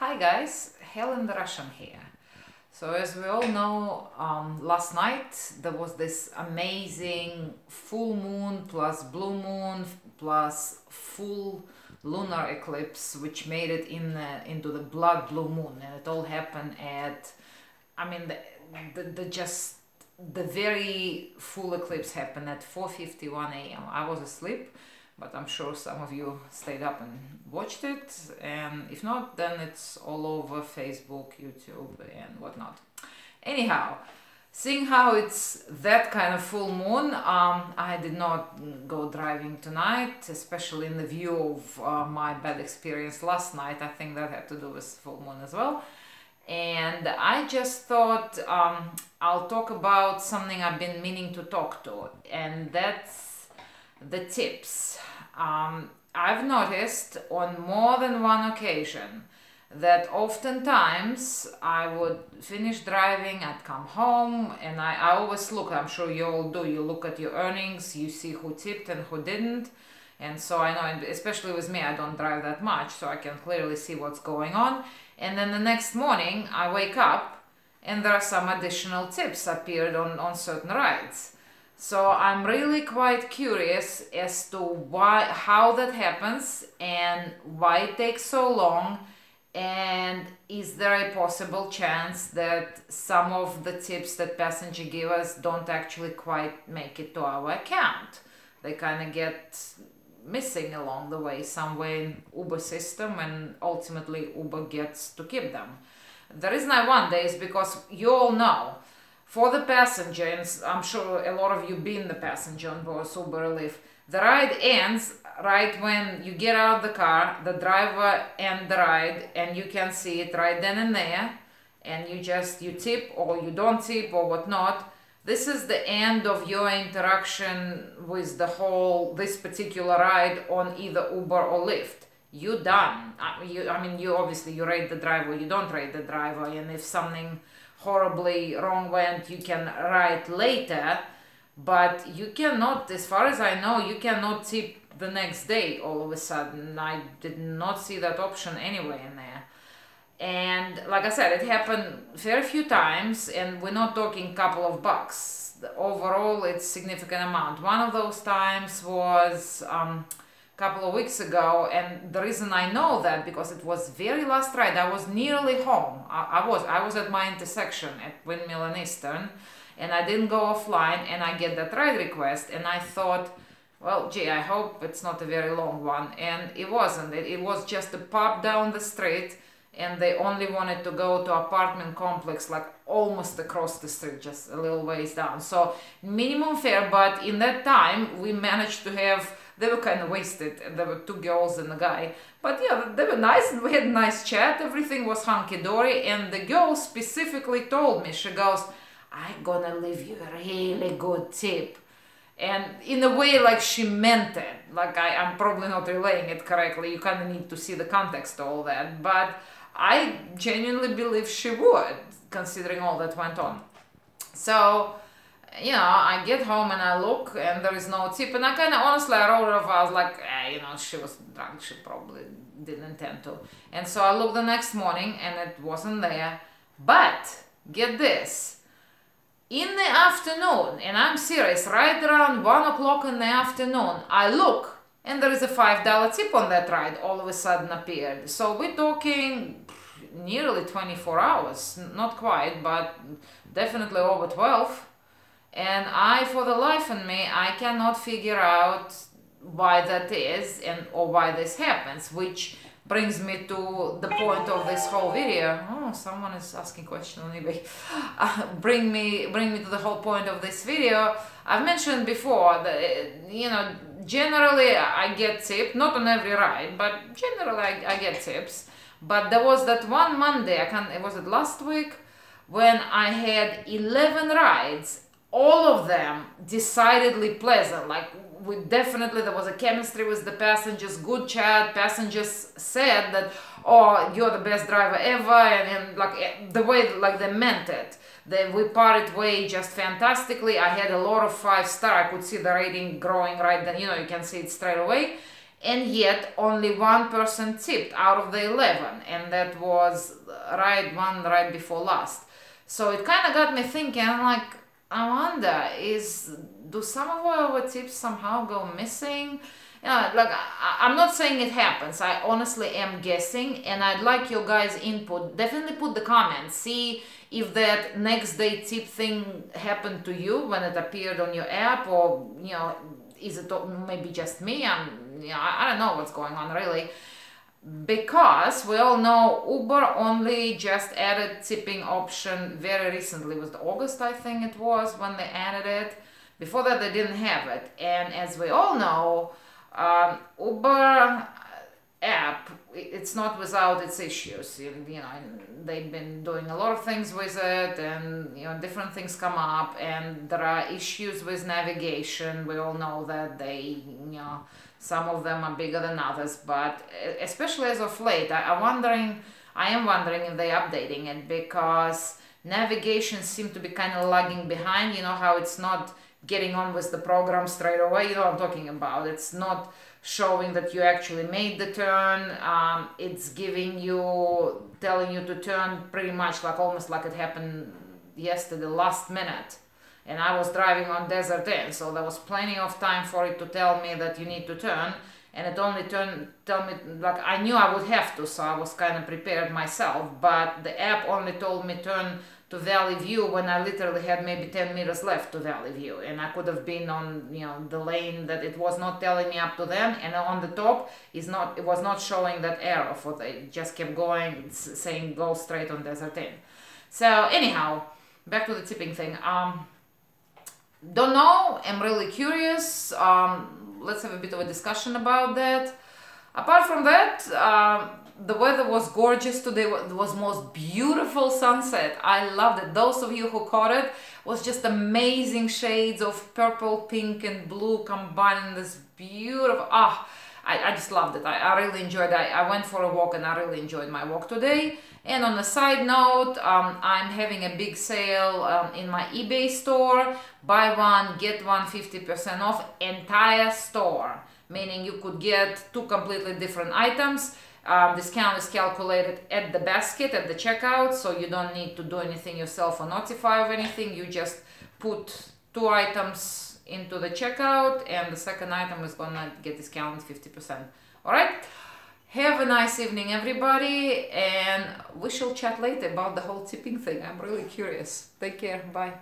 Hi guys, Helen the Russian here. So as we all know, last night there was this amazing full moon plus blue moon plus full lunar eclipse, which made it into the blood blue moon, and it all happened at, I mean, the very full eclipse happened at 4:51 a.m. I was asleep, but I'm sure some of you stayed up and watched it, and if not, then it's all over Facebook, YouTube, and whatnot. Anyhow, seeing how it's that kind of full moon, I did not go driving tonight, especially in the view of my bad experience last night. I think that had to do with full moon as well. And I just thought I'll talk about something I've been meaning to talk to, and that's the tips. I've noticed on more than one occasion that oftentimes I would finish driving, I'd come home, and I always look, I'm sure you all do, you look at your earnings, you see who tipped and who didn't. And so I know, especially with me, I don't drive that much, so I can clearly see what's going on. And then the next morning I wake up and there are some additional tips appeared on certain rides. So I'm really quite curious as to how that happens and why it takes so long, and is there a possible chance that some of the tips that passenger give us don't actually quite make it to our account? They kind of get missing along the way somewhere in Uber system, and ultimately Uber gets to keep them. The reason I wonder is because you all know, for the passenger, and I'm sure a lot of you been the passenger on both Uber or Lyft, the ride ends right when you get out of the car, the driver end the ride, and you can see it right then and there, and you tip or you don't tip or whatnot. This is the end of your interaction with this particular ride on either Uber or Lyft. You're done. You obviously, you rate the driver, you don't rate the driver, and if something horribly wrong went, you can write later, but you cannot, as far as I know, you cannot tip the next day all of a sudden. I did not see that option anywhere in there. And like I said, it happened very few times, and we're not talking couple of bucks. Overall, it's significant amount. One of those times was couple of weeks ago, and the reason I know that, because it was very last ride. I was nearly home. I was at my intersection at Windmill and Eastern, and I didn't go offline, and I get that ride request, and I thought, well, gee, I hope it's not a very long one, and it wasn't. It was just a pop down the street, and they only wanted to go to apartment complex like almost across the street, just a little ways down. So minimum fare, but in that time we managed to have, they were kind of wasted, and there were two girls and a guy, but yeah, they were nice, and we had a nice chat, everything was hunky-dory, and the girl specifically told me, she goes, I'm gonna leave you a really good tip. And in a way, like, she meant it. Like, I'm probably not relaying it correctly, you kind of need to see the context of all that, but I genuinely believe she would, considering all that went on. So, you know, I get home and I look and there is no tip, and I kind of honestly, I wrote it off. I was like, she was drunk, she probably didn't intend to. And so I looked the next morning and it wasn't there. But get this, in the afternoon, and I'm serious, right around 1 o'clock in the afternoon, I look and there is a $5 tip on that ride all of a sudden appeared. So we're talking nearly 24 hours, not quite, but definitely over 12. And for the life of me, I cannot figure out why that is, or why this happens, which brings me to the point of this whole video. Oh, someone is asking questions on eBay. Bring me to the whole point of this video. I've mentioned before that, generally I get tipped, not on every ride, but generally I get tips. But there was that one Monday, was it last week, when I had 11 rides, all of them decidedly pleasant. Like, there was a chemistry with the passengers, good chat. Passengers said that, oh, you're the best driver ever, and like the way, like, they meant it. We parted way just fantastically. I had a lot of 5-star. I could see the rating growing right then, you can see it straight away. and yet only one person tipped out of the 11, and that was right before last. So it kind of got me thinking, like, I wonder, do some of our tips somehow go missing? Like, I'm not saying it happens. I honestly am guessing, and I'd like your guys' input. Definitely put the comments. See if that next day tip thing happened to you when it appeared on your app, or is it maybe just me? I don't know what's going on really. Because we all know Uber only just added tipping option very recently. It was August, I think it was, when they added it. Before that, they didn't have it. And as we all know, Uber app, it's not without its issues. They've been doing a lot of things with it, and different things come up, and there are issues with navigation. We all know that some of them are bigger than others, but especially as of late, I am wondering if they're updating it, because navigation seems to be kind of lagging behind. How it's not getting on with the program straight away. You know what I'm talking about. It's not showing that you actually made the turn. It's telling you to turn pretty much almost like it happened yesterday, last minute. And I was driving on Desert Inn, so there was plenty of time for it to tell me that you need to turn, and it only tell me, like, I knew I would have to, so I was kind of prepared myself, but the app only told me turn to Valley View when I literally had maybe 10 meters left to Valley View, and I could have been on the lane that it was not telling me up to them, and on the top it was not showing that arrow for it just kept going, saying go straight on Desert Inn. So anyhow, back to the tipping thing. Don't know, I'm really curious. Let's have a bit of a discussion about that. Apart from that, the weather was gorgeous today. It was most beautiful sunset. I loved it. Those of you who caught it, was just amazing shades of purple, pink and blue combined in this beautiful, I just loved it. I really enjoyed it. I went for a walk and I really enjoyed my walk today. And on a side note, I'm having a big sale in my eBay store. Buy one, get one 50% off entire store. Meaning you could get two completely different items. Discount is calculated at the basket, at the checkout, so you don't need to do anything yourself or notify of anything. You just put two items into the checkout, and the second item is gonna get discounted 50%. All right? Have a nice evening, everybody, and we shall chat later about the whole tipping thing. I'm really curious. Take care. Bye.